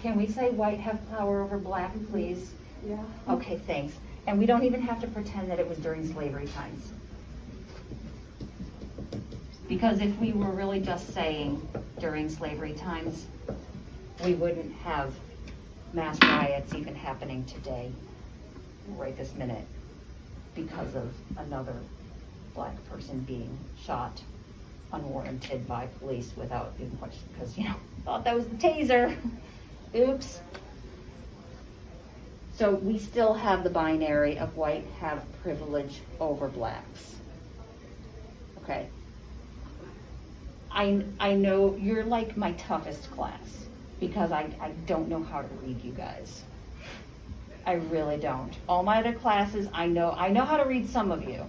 Can we say white have power over black, please? Yeah. Okay, thanks. And we don't even have to pretend that it was during slavery times. Because if we were really just saying during slavery times, we wouldn't have mass riots even happening today, right this minute, because of another black person being shot unwarranted by police without being questioned, because, thought that was the taser. Oops. So we still have the binary of white have privilege over blacks. Okay. I know you're like my toughest class because I don't know how to read you guys. I really don't. All my other classes, I know how to read some of you.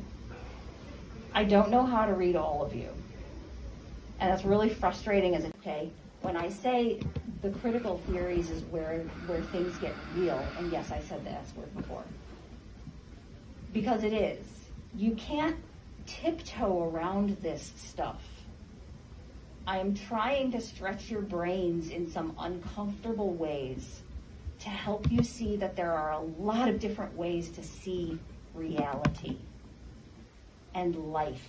I don't know how to read all of you. And that's really frustrating as okay. When I say the critical theories is where things get real, and yes, I said the S word before. Because it is. You can't tiptoe around this stuff. I am trying to stretch your brains in some uncomfortable ways to help you see that there are a lot of different ways to see reality and life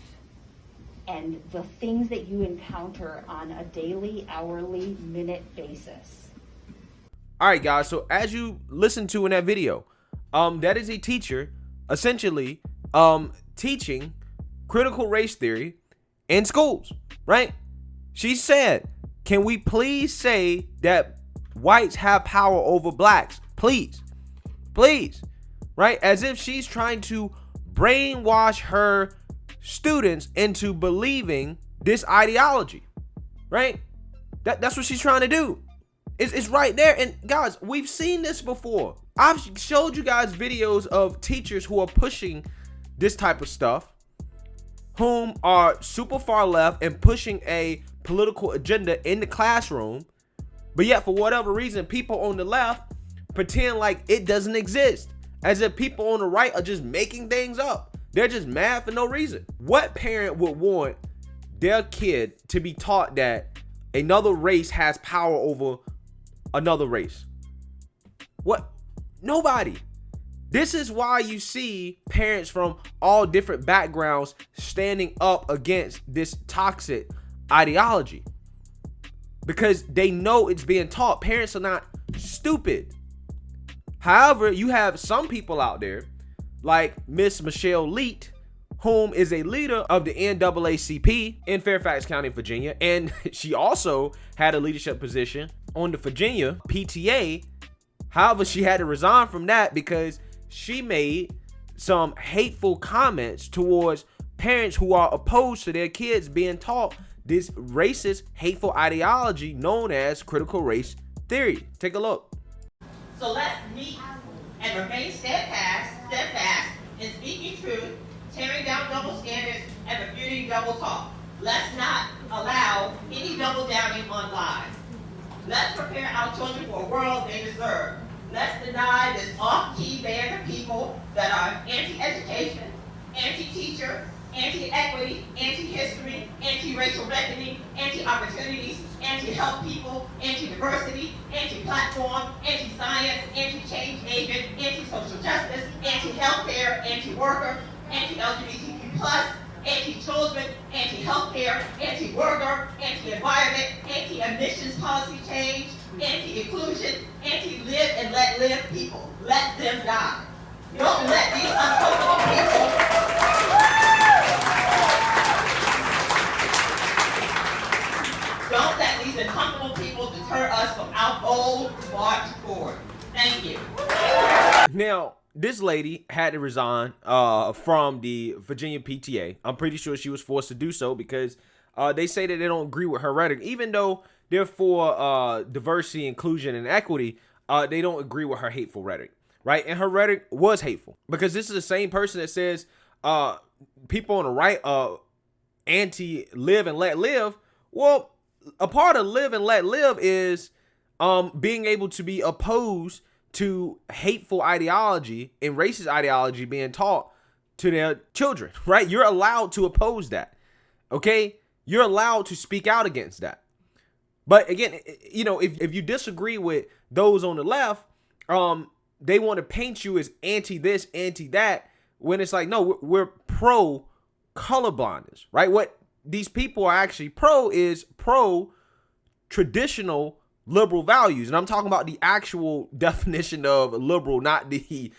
and the things that you encounter on a daily, hourly, minute basis. All right, guys. So as you listen to in that video, that is a teacher essentially teaching critical race theory in schools, right? She said, can we please say that whites have power over blacks? Please, right? As if she's trying to brainwash her students into believing this ideology, right? That's what she's trying to do. It's right there. And guys, we've seen this before. I've showed you guys videos of teachers who are pushing this type of stuff, whom are super far left and pushing a political agenda in the classroom, but yet for whatever reason people on the left pretend like it doesn't exist, as if people on the right are just making things up. They're just mad for no reason. What parent would want their kid to be taught that another race has power over another race? What? Nobody. This is why you see parents from all different backgrounds standing up against this toxic ideology, because they know it's being taught. Parents are not stupid. However, you have some people out there like Miss Michelle Leete, whom is a leader of the NAACP in Fairfax County, Virginia, and she also had a leadership position on the Virginia PTA. However, she had to resign from that because she made some hateful comments towards parents who are opposed to their kids being taught this racist, hateful ideology known as critical race theory. Take a look. So let's meet and remain steadfast in speaking truth, tearing down double standards, and refuting double talk. Let's not allow any double downing on lies. Let's prepare our children for a world they deserve. Let's deny this off-key band of people that are anti-education, anti-teacher, anti-equity, anti-history, anti-racial reckoning, anti-opportunities, anti-help people, anti-diversity, anti-platform, anti-science, anti-change agent, anti-social justice, anti-healthcare, anti-worker, anti-LGBTQ+, anti-children, anti-healthcare, anti-worker, anti-environment, anti-emissions policy change, anti-inclusion, anti-live and let live people. Let them die. Don't let these uncomfortable people Don't let these uncomfortable people deter us from our bold march forward. Thank you. Now, this lady had to resign from the Virginia PTA. I'm pretty sure she was forced to do so because they say that they don't agree with her rhetoric. Even though they're for diversity, inclusion, and equity, they don't agree with her hateful rhetoric, right? And her rhetoric was hateful because this is the same person that says people on the right anti-live and let live. Well, a part of live and let live is being able to be opposed to hateful ideology and racist ideology being taught to their children, right? You're allowed to oppose that, okay? You're allowed to speak out against that. But again, you know, if you disagree with those on the left, they want to paint you as anti this, anti that, when it's like, no, we're pro colorblindness, right? What these people are actually pro is pro traditional liberal values. And I'm talking about the actual definition of liberal, not the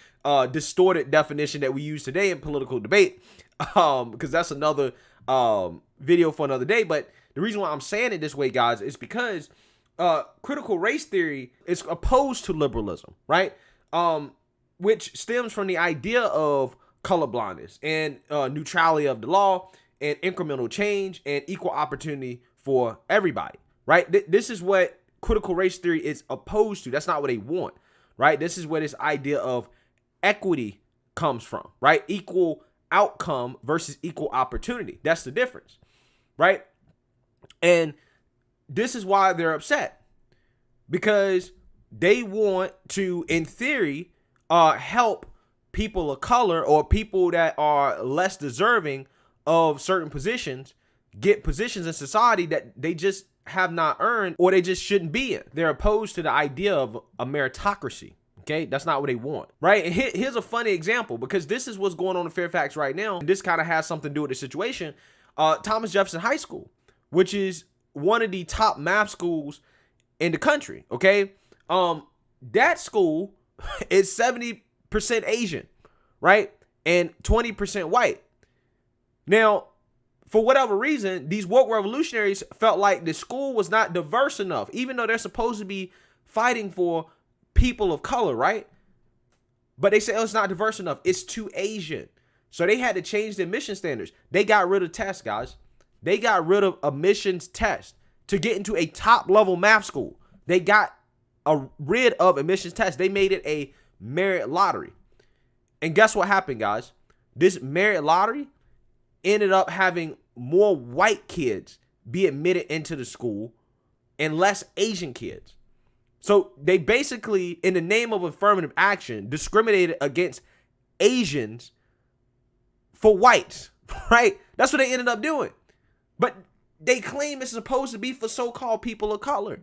distorted definition that we use today in political debate, because that's another video for another day. But the reason why I'm saying it this way, guys, is because critical race theory is opposed to liberalism, right? Which stems from the idea of colorblindness and neutrality of the law and incremental change and equal opportunity for everybody, right? This is what critical race theory is opposed to. That's not what they want, right? This is where this idea of equity comes from, right? Equal outcome versus equal opportunity. That's the difference, right? And this is why they're upset, because they want to, in theory, help people of color or people that are less deserving of certain positions get positions in society that they just have not earned or they just shouldn't be in. They're opposed to the idea of a meritocracy. Okay, that's not what they want, right? And here's a funny example, because this is what's going on in Fairfax right now. And this kind of has something to do with the situation. Thomas Jefferson High School, which is one of the top math schools in the country. Okay, that school is 70% Asian, right, and 20% white. Now, for whatever reason, these woke revolutionaries felt like the school was not diverse enough, even though they're supposed to be fighting for people of color, right? But they say, oh, it's not diverse enough. It's too Asian. So they had to change the admission standards. They got rid of tests, guys. They got rid of admissions tests to get into a top level math school. They got rid of admissions tests. They made it a merit lottery. And guess what happened, guys? This merit lottery ended up having more white kids be admitted into the school and less Asian kids. So they basically, in the name of affirmative action, discriminated against Asians for whites, right? That's what they ended up doing. But they claim it's supposed to be for so-called people of color.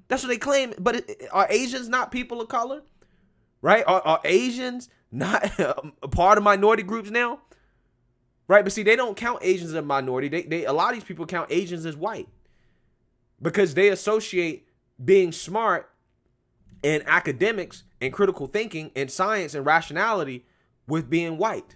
That's what they claim. But are Asians not people of color, right? Are Asians not a part of minority groups now? Right, but see, they don't count Asians as a minority. They a lot of these people count Asians as white because they associate being smart and academics and critical thinking and science and rationality with being white.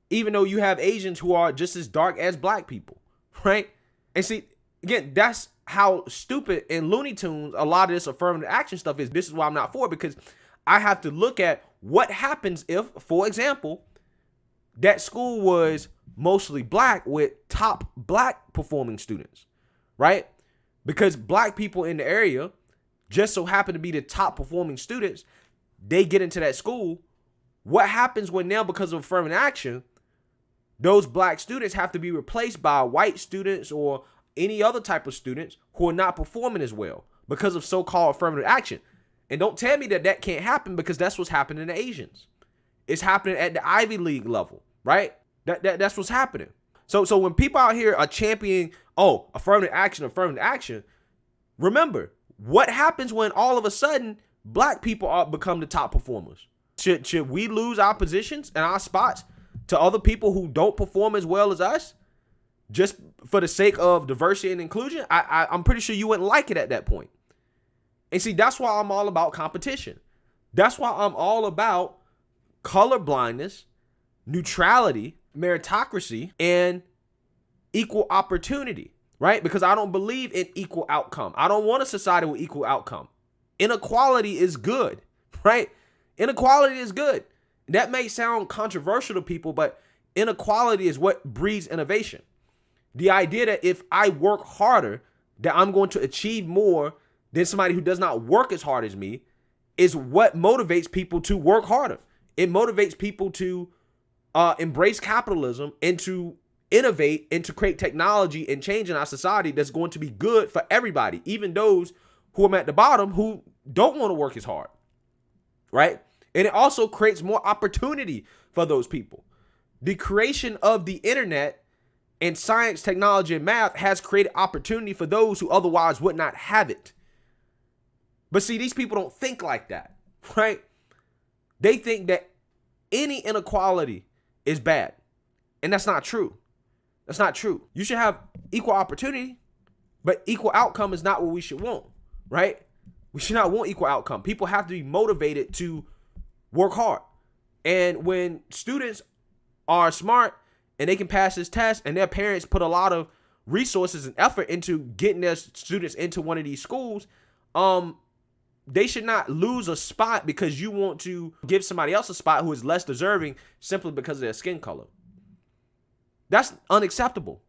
Even though you have Asians who are just as dark as black people, right? And see, again, that's how stupid and Looney Tunes a lot of this affirmative action stuff is. This is why I'm not for it, because I have to look at what happens if, for example, that school was mostly black with top black performing students, right? Because black people in the area just so happen to be the top performing students. They get into that school. What happens when now, because of affirmative action, those black students have to be replaced by white students or any other type of students who are not performing as well because of so-called affirmative action? And don't tell me that that can't happen, because that's what's happening to Asians. It's happening at the Ivy League level, right? That's what's happening. So when people out here are championing, oh, affirmative action, remember what happens when all of a sudden black people become the top performers. Should we lose our positions and our spots to other people who don't perform as well as us just for the sake of diversity and inclusion? I'm pretty sure you wouldn't like it at that point. And see, that's why I'm all about competition. That's why I'm all about color blindness, neutrality, meritocracy, and equal opportunity, right? Because I don't believe in equal outcome. I don't want a society with equal outcome. Inequality is good, right? Inequality is good. That may sound controversial to people, but inequality is what breeds innovation. The idea that if I work harder, that I'm going to achieve more than somebody who does not work as hard as me is what motivates people to work harder. It motivates people to embrace capitalism and to innovate and to create technology and change in our society that's going to be good for everybody, even those who are at the bottom who don't want to work as hard, right? And it also creates more opportunity for those people. The creation of the internet And science, technology, and math has created opportunity for those who otherwise would not have it. But see, these people don't think like that, right? They think that any inequality is bad. And that's not true. That's not true. You should have equal opportunity, but equal outcome is not what we should want, right? We should not want equal outcome. People have to be motivated to work hard. And when students are smart and they can pass this test and their parents put a lot of resources and effort into getting their students into one of these schools, they should not lose a spot because you want to give somebody else a spot who is less deserving simply because of their skin color. That's unacceptable.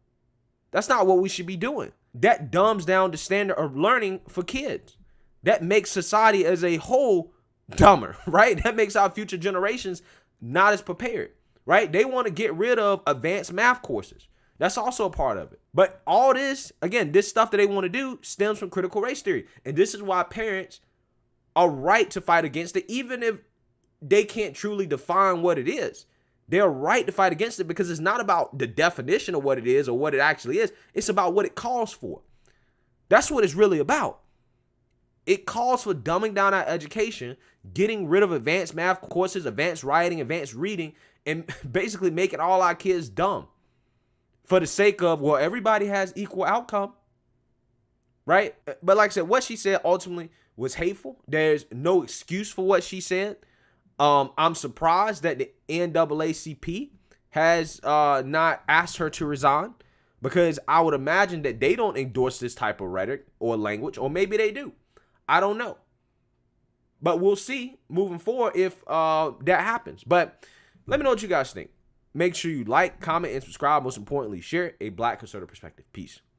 That's not what we should be doing. That dumbs down the standard of learning for kids. That makes society as a whole dumber, right? That makes our future generations not as prepared, right? They want to get rid of advanced math courses. That's also a part of it. But all this, again, this stuff that they want to do stems from critical race theory. And this is why parents are right to fight against it, even if they can't truly define what it is. They're right to fight against it because it's not about the definition of what it is or what it actually is. It's about what it calls for. That's what it's really about. It calls for dumbing down our education, getting rid of advanced math courses, advanced writing, advanced reading, and basically making all our kids dumb for the sake of, well, everybody has equal outcome, right? But like I said, what she said ultimately was hateful. There's no excuse for what she said. I'm surprised that the NAACP has not asked her to resign, because I would imagine that they don't endorse this type of rhetoric or language, or maybe they do. I don't know. But we'll see moving forward if that happens. But let me know what you guys think. Make sure you like, comment, and subscribe. Most importantly, share a Black conservative perspective. Peace.